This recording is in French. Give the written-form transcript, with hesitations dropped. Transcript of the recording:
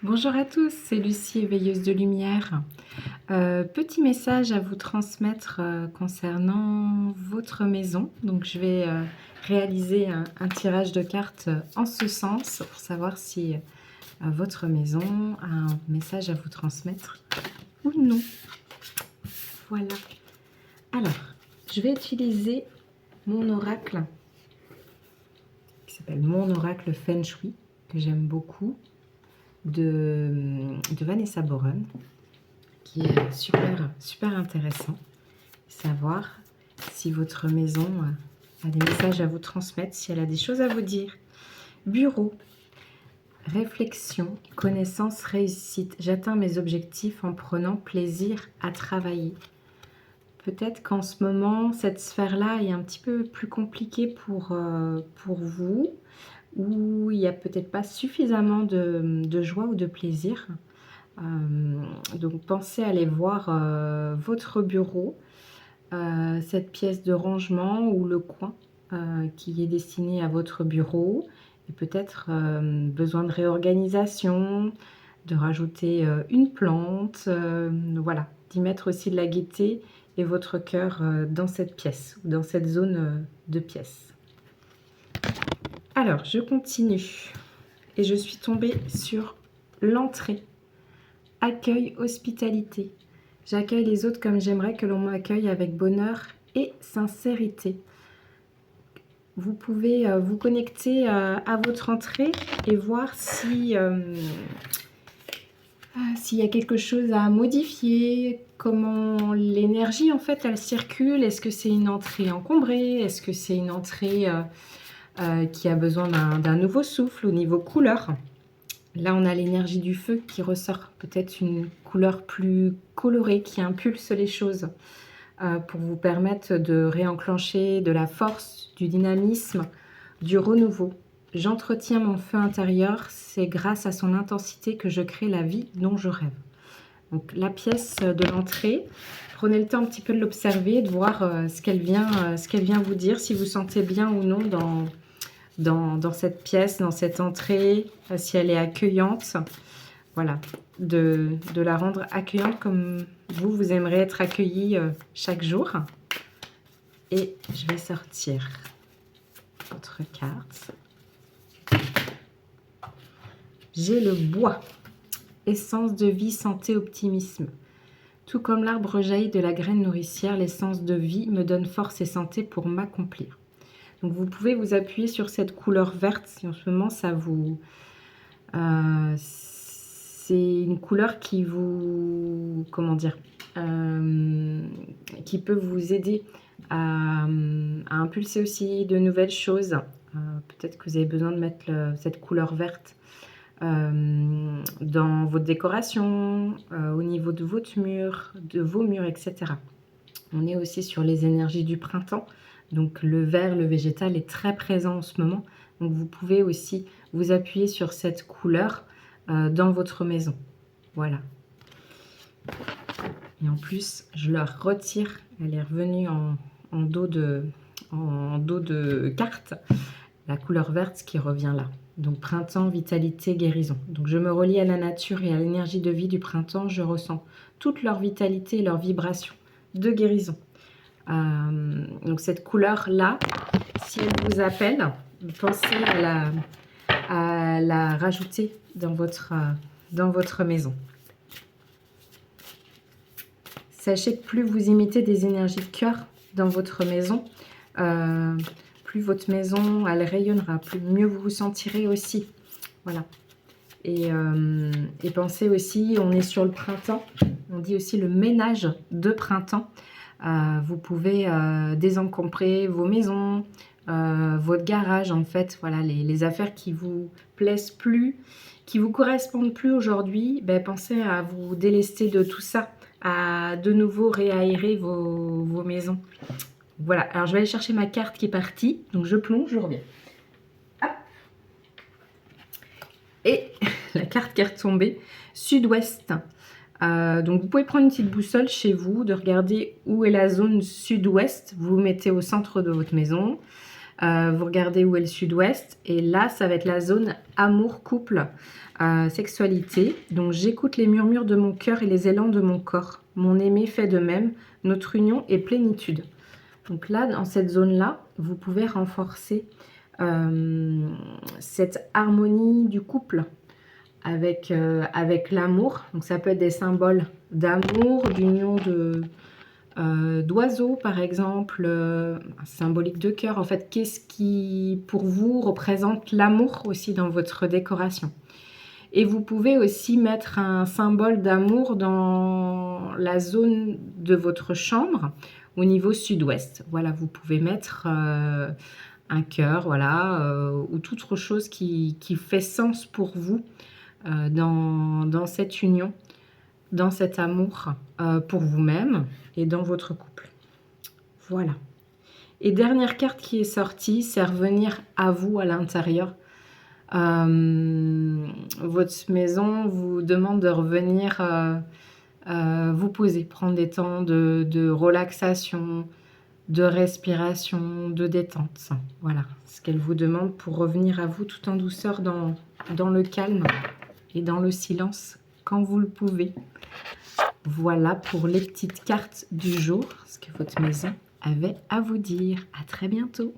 Bonjour à tous, c'est Lucie, éveilleuse de lumière. Petit message à vous transmettre concernant votre maison. Donc je vais réaliser un tirage de cartes en ce sens pour savoir si votre maison a un message à vous transmettre ou non. Voilà. Alors, je vais utiliser mon oracle qui s'appelle Mon Oracle Feng Shui, que j'aime beaucoup, de Vanessa Boren, qui est super intéressant. Savoir si votre maison a des messages à vous transmettre, si elle a des choses à vous dire. Bureau, réflexion, connaissance, réussite. J'atteins mes objectifs en prenant plaisir à travailler. Peut-être qu'en ce moment, cette sphère-là est un petit peu plus compliquée pour vous, où il n'y a peut-être pas suffisamment de joie ou de plaisir. Donc pensez à aller voir votre bureau, cette pièce de rangement ou le coin qui est destiné à votre bureau, et peut-être besoin de réorganisation, de rajouter une plante, voilà, d'y mettre aussi de la gaieté et votre cœur dans cette pièce ou dans cette zone de pièce. Alors, je continue et je suis tombée sur l'entrée. Accueil, hospitalité. J'accueille les autres comme j'aimerais que l'on m'accueille, avec bonheur et sincérité. Vous pouvez vous connecter à votre entrée et voir s'il y a quelque chose à modifier, comment l'énergie en fait elle circule. Est-ce que c'est une entrée encombrée? Est-ce que c'est une entrée qui a besoin d'un nouveau souffle au niveau couleur? Là, on a l'énergie du feu qui ressort, peut-être une couleur plus colorée qui impulse les choses pour vous permettre de réenclencher de la force, du dynamisme, du renouveau. J'entretiens mon feu intérieur, c'est grâce à son intensité que je crée la vie dont je rêve. Donc la pièce de l'entrée, prenez le temps un petit peu de l'observer, de voir ce qu'elle vient vous dire, si vous sentez bien ou non dans cette pièce, dans cette entrée, si elle est accueillante. Voilà, de la rendre accueillante comme vous aimeriez être accueilli chaque jour. Et je vais sortir votre carte. J'ai le bois, essence de vie, santé, optimisme. Tout comme l'arbre jaillit de la graine nourricière, l'essence de vie me donne force et santé pour m'accomplir. Donc vous pouvez vous appuyer sur cette couleur verte si en ce moment ça vous... c'est une couleur qui vous... comment dire qui peut vous aider à impulser aussi de nouvelles choses. Peut-être que vous avez besoin de mettre cette couleur verte dans votre décoration, au niveau de votre mur, de vos murs, etc. On est aussi sur les énergies du printemps. Donc le vert, le végétal est très présent en ce moment. Donc vous pouvez aussi vous appuyer sur cette couleur dans votre maison. Voilà. Et en plus, je la retire. Elle est revenue en dos de carte. La couleur verte qui revient là. Donc printemps, vitalité, guérison. Donc je me relie à la nature et à l'énergie de vie du printemps. Je ressens toute leur vitalité et leur vibration de guérison. Donc cette couleur là, si elle vous appelle, pensez à la rajouter dans votre maison. Sachez que plus vous imitez des énergies de cœur dans votre maison, plus votre maison elle rayonnera, plus mieux vous vous sentirez aussi. Voilà. Et pensez aussi, on est sur le printemps, on dit aussi le ménage de printemps. Vous pouvez désencombrer vos maisons, votre garage en fait, voilà, les affaires qui vous plaisent plus, qui vous correspondent plus aujourd'hui, ben, pensez à vous délester de tout ça, à de nouveau réaérer vos maisons. Voilà, alors je vais aller chercher ma carte qui est partie, donc je plonge, je reviens. Hop. Et la carte qui est retombée, sud-ouest. Donc vous pouvez prendre une petite boussole chez vous, de regarder où est la zone sud-ouest. Vous vous mettez au centre de votre maison. Vous regardez où est le sud-ouest. Et là, ça va être la zone amour, couple, sexualité. Donc, j'écoute les murmures de mon cœur et les élans de mon corps. Mon aimé fait de même. Notre union est plénitude. Donc là, dans cette zone-là, vous pouvez renforcer cette harmonie du couple avec l'amour. Donc ça peut être des symboles d'amour, d'union d'oiseaux par exemple, symbolique de cœur. En fait, qu'est-ce qui pour vous représente l'amour aussi dans votre décoration? Et vous pouvez aussi mettre un symbole d'amour dans la zone de votre chambre au niveau sud-ouest. Voilà, vous pouvez mettre un cœur, voilà, ou toute autre chose qui fait sens pour vous dans cette union, dans cet amour pour vous-même et dans votre couple. Voilà. Et dernière carte qui est sortie, c'est revenir à vous à l'intérieur. Votre maison vous demande de revenir vous poser, prendre des temps de relaxation, de respiration, de détente. Voilà ce qu'elle vous demande pour revenir à vous tout en douceur dans le calme et dans le silence quand vous le pouvez. Voilà pour les petites cartes du jour, ce que votre maison avait à vous dire. À très bientôt.